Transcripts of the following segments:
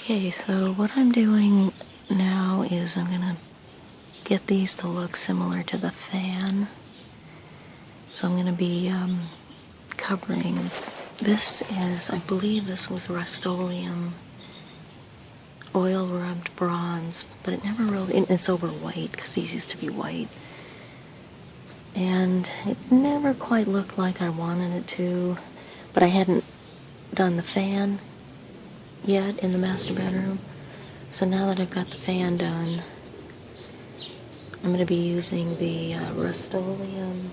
Okay, so what I'm doing now is I'm gonna get these to look similar to the fan. So I'm gonna be covering, this is, I believe this was Rust-Oleum oil rubbed bronze, but it never really, it's over white because these used to be white. And it never quite looked like I wanted it to, but I hadn't done the fan yet in the master bedroom. So now that I've got the fan done, I'm going to be using the Rust-Oleum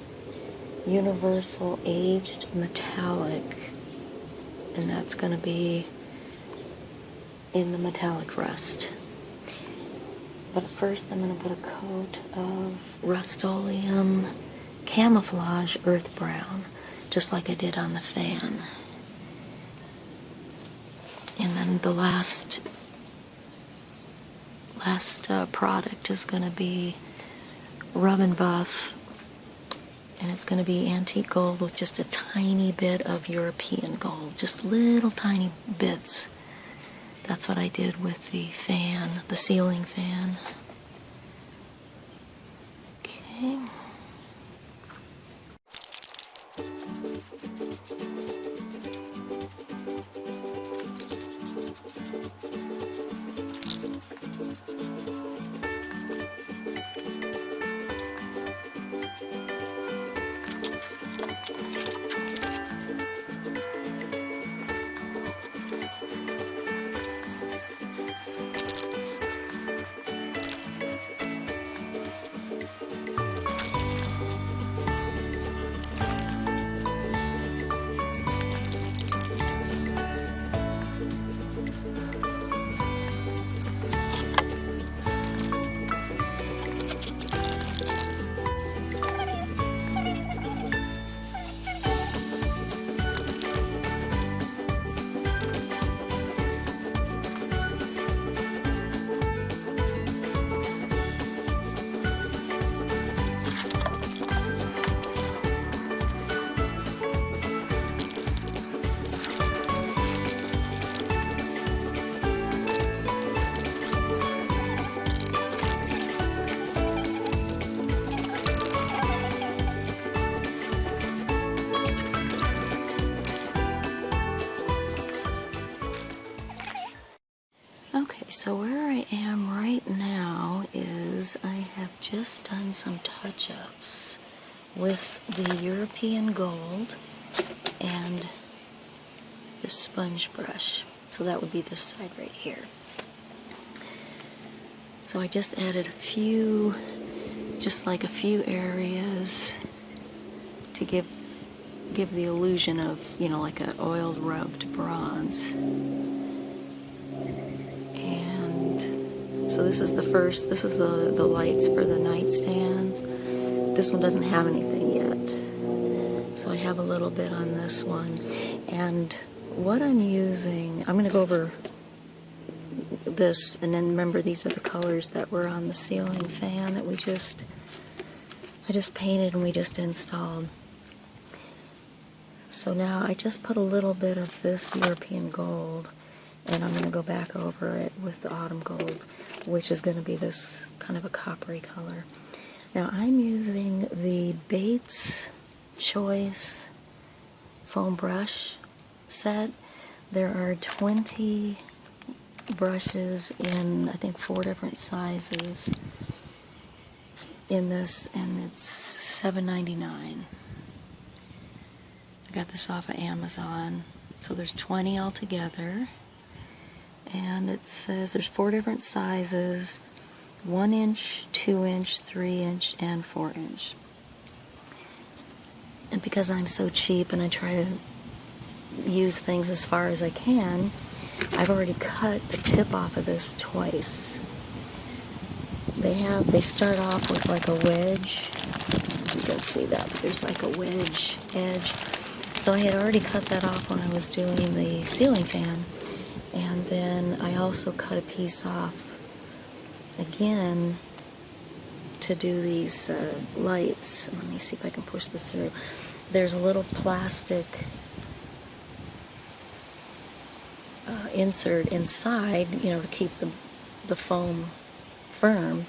Universal Aged Metallic, and that's going to be in the metallic rust. But first I'm going to put a coat of Rust-Oleum Camouflage Earth Brown, just like I did on the fan. And then the last product is going to be Rub and Buff, and it's going to be antique gold with just a tiny bit of European gold, just little tiny bits. That's what I did with the fan, the ceiling fan. Okay. Okay, so where I am right now is I have just done some touch-ups with the European Gold and the sponge brush. So that would be this side right here. So I just added a few, just like a few areas to give the illusion of, you know, like an oiled rubbed bronze. So this is the first, this is the lights for the nightstands. This one doesn't have anything yet. So I have a little bit on this one. And what I'm using, I'm going to go over this, and then remember these are the colors that were on the ceiling fan that I just painted and we just installed. So now I just put a little bit of this European Gold, and I'm going to go back over it with the Autumn Gold, which is going to be this kind of a coppery color. Now I'm using the Bates Choice foam brush set. There are 20 brushes in, I think, 4 different sizes in this, and it's $7.99. I got this off of Amazon. So there's 20 altogether. And it says there's 4 different sizes: 1 inch, 2 inch, 3 inch, and 4 inch. And because I'm so cheap and I try to use things as far as I can, I've already cut the tip off of this twice. They start off with like a wedge. You can see that there's like a wedge edge. So I had already cut that off when I was doing the ceiling fan. And then I also cut a piece off again to do these lights. Let me see if I can push this through. There's a little plastic insert inside, to keep the foam firm.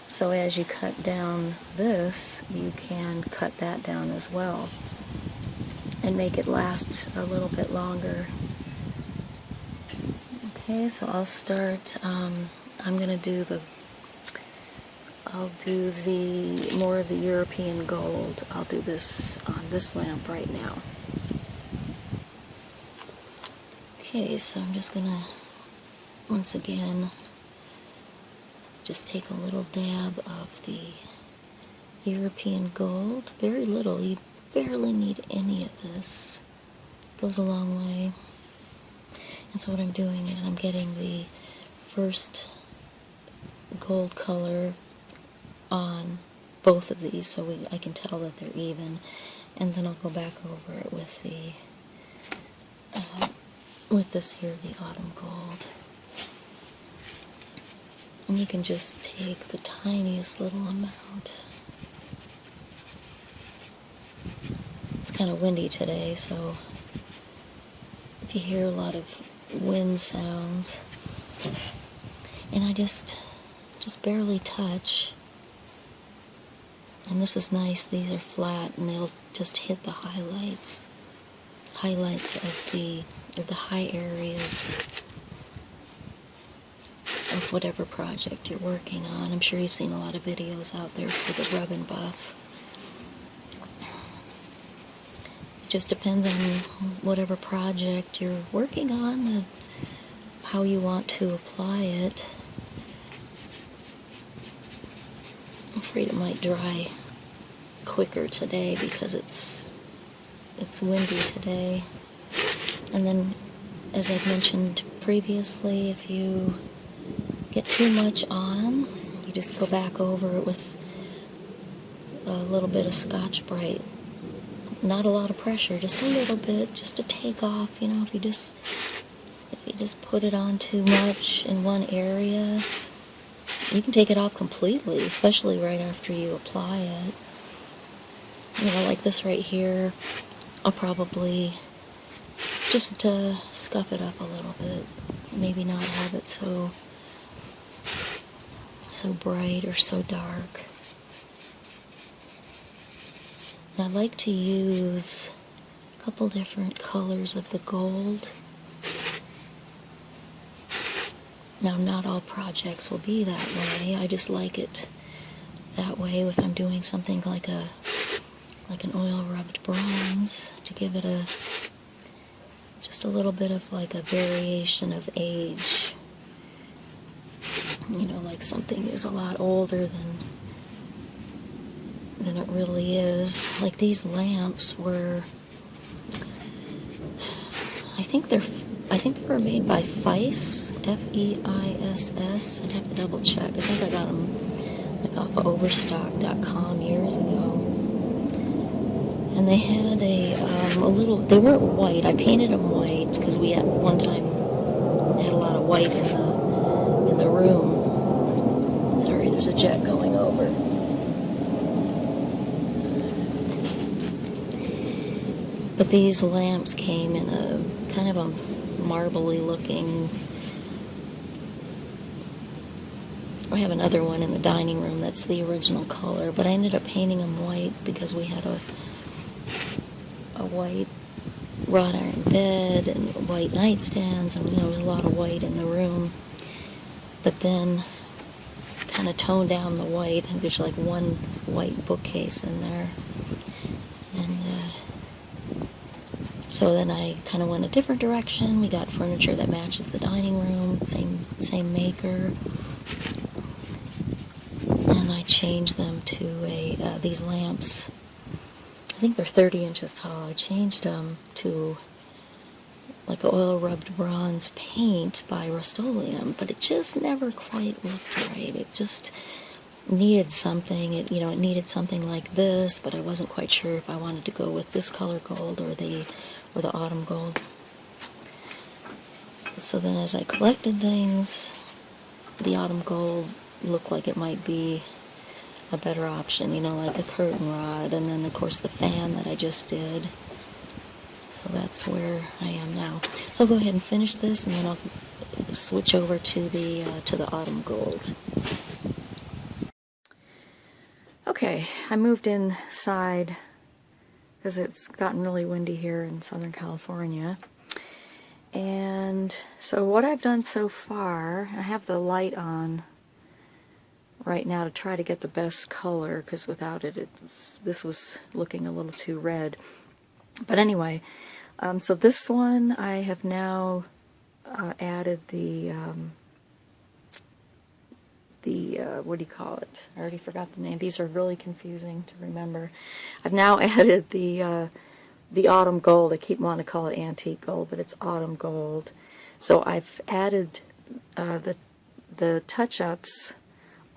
So as you cut down this, you can cut that down as well and make it last a little bit longer. Okay, so I'll start, I'm going to do I'll do more of the European gold. I'll do this on this lamp right now. Okay, so I'm just going to, once again, just take a little dab of the European gold. Very little. You barely need any of this. Goes a long way. And so what I'm doing is I'm getting the first gold color on both of these so I can tell that they're even. And then I'll go back over it with with this here, the autumn gold. And you can just take the tiniest little amount. It's kind of windy today, so if you hear a lot of wind sounds, and I just barely touch, and this is nice, these are flat and they'll just hit the highlights of the high areas of whatever project you're working on. I'm sure you've seen a lot of videos out there for the rub and buff. It just depends on whatever project you're working on and how you want to apply it. I'm afraid it might dry quicker today because it's windy today. And then, as I've mentioned previously, if you get too much on, you just go back over it with a little bit of Scotch-Brite. Not a lot of pressure, just a little bit, just to take off. If you just put it on too much in one area, you can take it off completely, especially right after you apply it. Like this right here, I'll probably just scuff it up a little bit. Maybe not have it so bright or so dark. And I like to use a couple different colors of the gold. Now, not all projects will be that way. I just like it that way if I'm doing something like an oil rubbed bronze, to give it just a little bit of like a variation of age. Like something is a lot older than it really is. Like these lamps were, I think they were made by Feiss, F-E-I-S-S. I'd have to double check. I think I got them off of Overstock.com years ago. And they had they weren't white. I painted them white because we at one time had a lot of white in the room. Sorry, there's a jet going over. But these lamps came in a kind of a marbly looking. I have another one in the dining room that's the original color, but I ended up painting them white because we had a white wrought iron bed and white nightstands, and there was a lot of white in the room. But then kind of toned down the white. I think there's like one white bookcase in there. And so then I kind of went a different direction. We got furniture that matches the dining room, same maker. And I changed them to these lamps. I think they're 30 inches tall. I changed them to like oil rubbed bronze paint by Rust-Oleum, but it just never quite looked right. It just needed something. It needed something like this, but I wasn't quite sure if I wanted to go with this color gold or the autumn gold. So then as I collected things, the autumn gold looked like it might be a better option, like a curtain rod, and then of course the fan that I just did. So that's where I am now. So I'll go ahead and finish this, and then I'll switch over to the autumn gold. Okay, I moved inside because it's gotten really windy here in Southern California. And so what I've done so far, I have the light on right now to try to get the best color, because without it, this was looking a little too red. But anyway, so this one I have now added the what do you call it? I already forgot the name. These are really confusing to remember. I've now added the autumn gold. I keep wanting to call it antique gold, but it's autumn gold. So I've added the touch-ups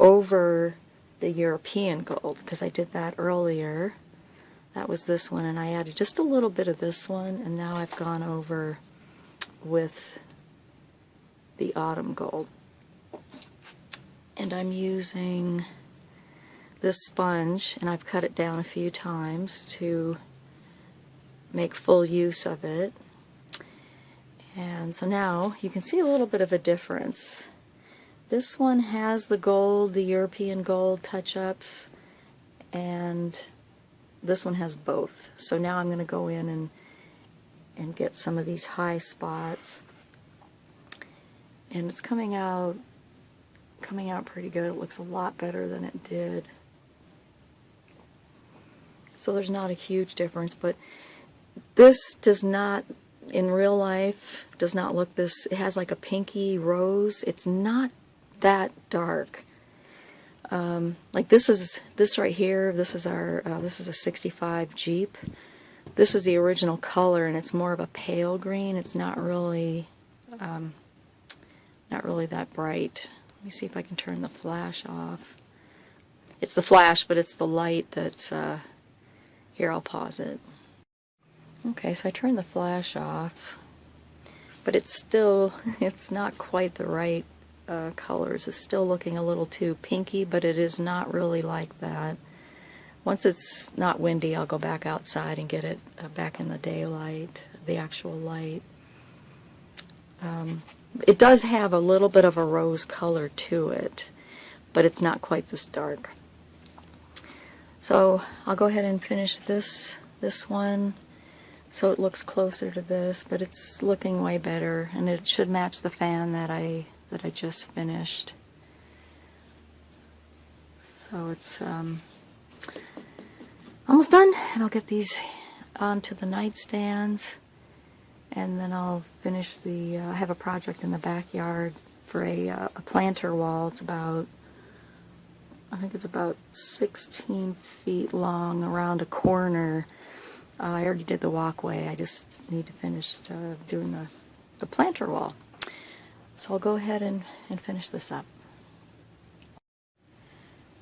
over the European gold, because I did that earlier. That was this one, and I added just a little bit of this one, and now I've gone over with the autumn gold. And I'm using this sponge, and I've cut it down a few times to make full use of it. And so now you can see a little bit of a difference. This one has the gold, the European gold touch-ups, and this one has both. So now I'm going to go in and get some of these high spots, and it's coming out pretty good. It looks a lot better than it did. So there's not a huge difference, but this does not, in real life, does not look this. It has like a pinky rose. It's not that dark. Like this right here. This is our this is a '65 Jeep. This is the original color, and it's more of a pale green. It's not really that bright. Let me see if I can turn the flash off. It's the flash, but it's the light that's here. I'll pause it. Okay, so I turned the flash off, but it's not quite the right colors. It's still looking a little too pinky, but it is not really like that. Once it's not windy, I'll go back outside and get it back in the daylight, the actual light. It does have a little bit of a rose color to it, but it's not quite this dark. So I'll go ahead and finish this one so it looks closer to this, but it's looking way better, and it should match the fan that I just finished. So it's almost done, and I'll get these onto the nightstands, and then I'll finish I have a project in the backyard for a planter wall. It's about, I think it's about 16 feet long around a corner. I already did the walkway. I just need to finish doing the planter wall. So I'll go ahead and finish this up.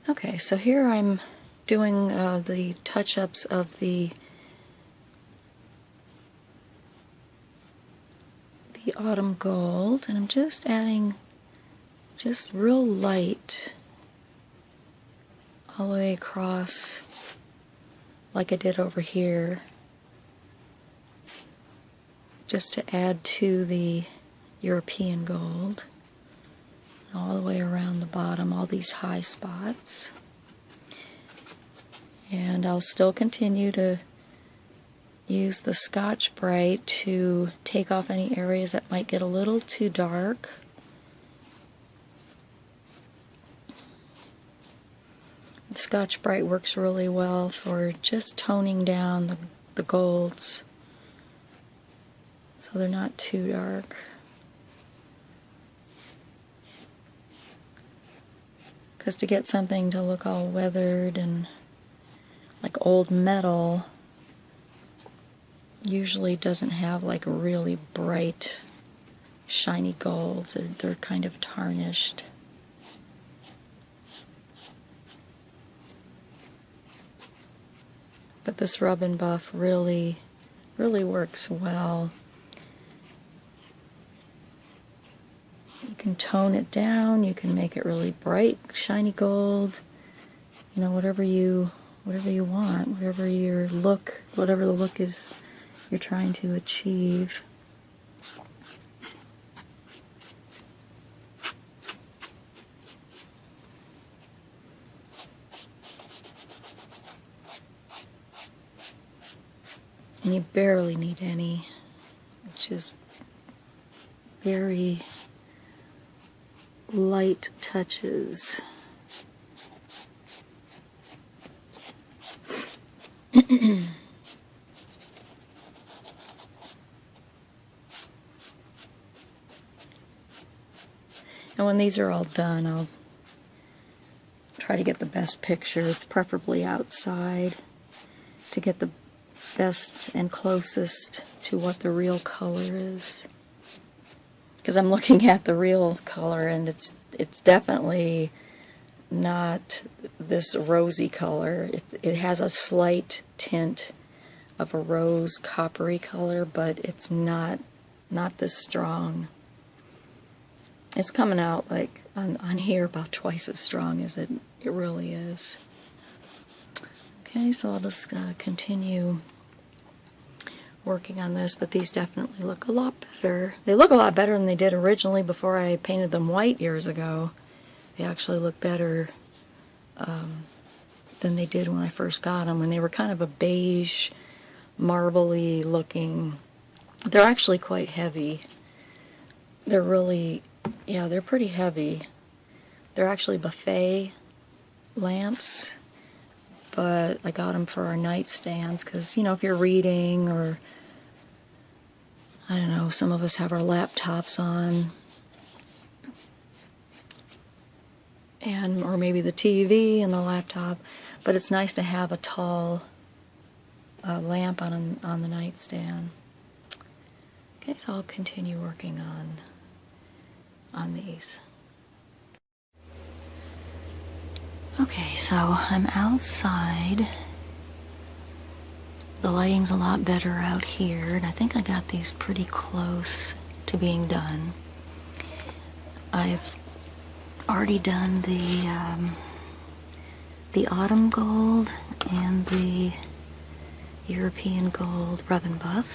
Okay, so here I'm doing the touch-ups of the autumn gold, and I'm just adding just real light all the way across, like I did over here, just to add to the European gold, all the way around the bottom, all these high spots. And I'll still continue to use the Scotch-Brite to take off any areas that might get a little too dark. The Scotch-Brite works really well for just toning down the golds so they're not too dark. Because to get something to look all weathered and like old metal usually doesn't have like really bright shiny golds. They're kind of tarnished. But this Rub and Buff really works well. You can tone it down, you can make it really bright, shiny gold, you know, whatever you want, whatever the look is you're trying to achieve. And you barely need any. It's just very light touches. And when these are all done, I'll try to get the best picture. It's preferably outside to get the best and closest to what the real color is. Because I'm looking at the real color, and it's definitely not this rosy color. It has a slight tint of a rose coppery color, but it's not this strong. It's coming out like on here about twice as strong as it really is. Okay, so I'll just continue working on this, but these definitely look a lot better. They look a lot better than they did originally before I painted them white years ago. They actually look better than they did when I first got them, when they were kind of a beige, marbly looking. They're actually quite heavy. They're really, yeah, they're pretty heavy. They're actually buffet lamps, but I got them for our nightstands because, you know, if you're reading, or I don't know, some of us have our laptops on, and or maybe the TV and the laptop, but it's nice to have a tall lamp on the nightstand. Okay, so I'll continue working on these. Okay, so I'm outside. The lighting's a lot better out here, and I think I got these pretty close to being done. I've already done the autumn gold and the European gold rub and buff.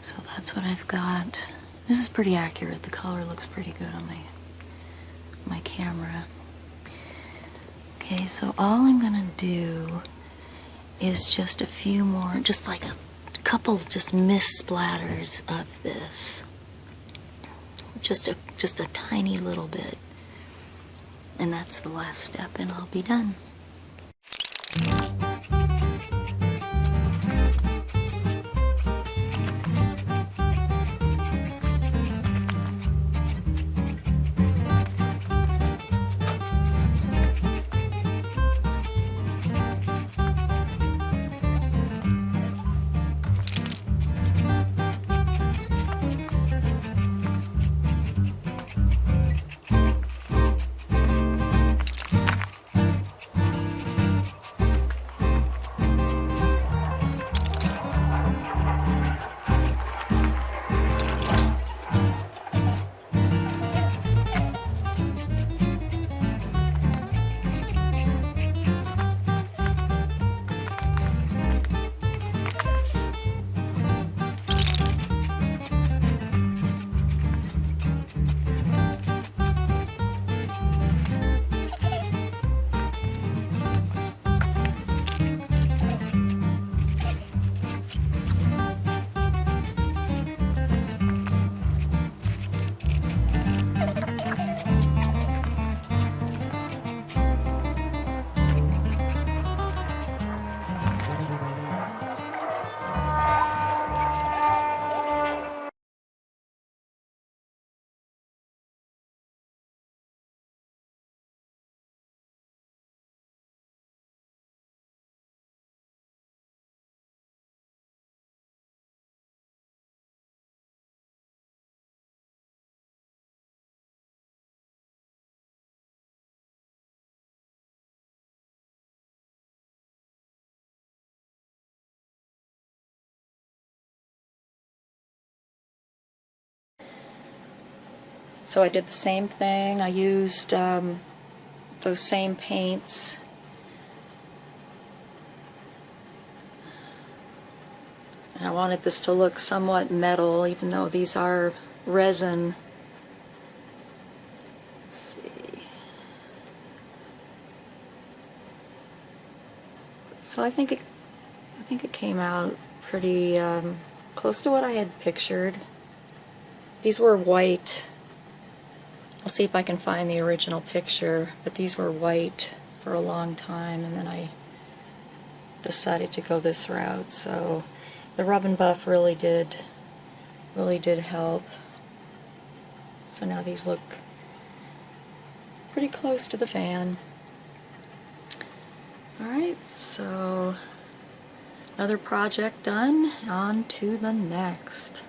So that's what I've got. This is pretty accurate. The color looks pretty good on my camera. Okay, so all I'm gonna do is just a few more, just like a couple just mist splatters of this. Just a tiny little bit. And that's the last step, and I'll be done. So I did the same thing. I used those same paints And I wanted this to look somewhat metal, even though these are resin. Let's see. So I think it came out pretty close to what I had pictured. These were white. I'll see if I can find the original picture, but these were white for a long time, and then I decided to go this route. So the rub and buff really did help. So now these look pretty close to the fan. Alright, so another project done, on to the next.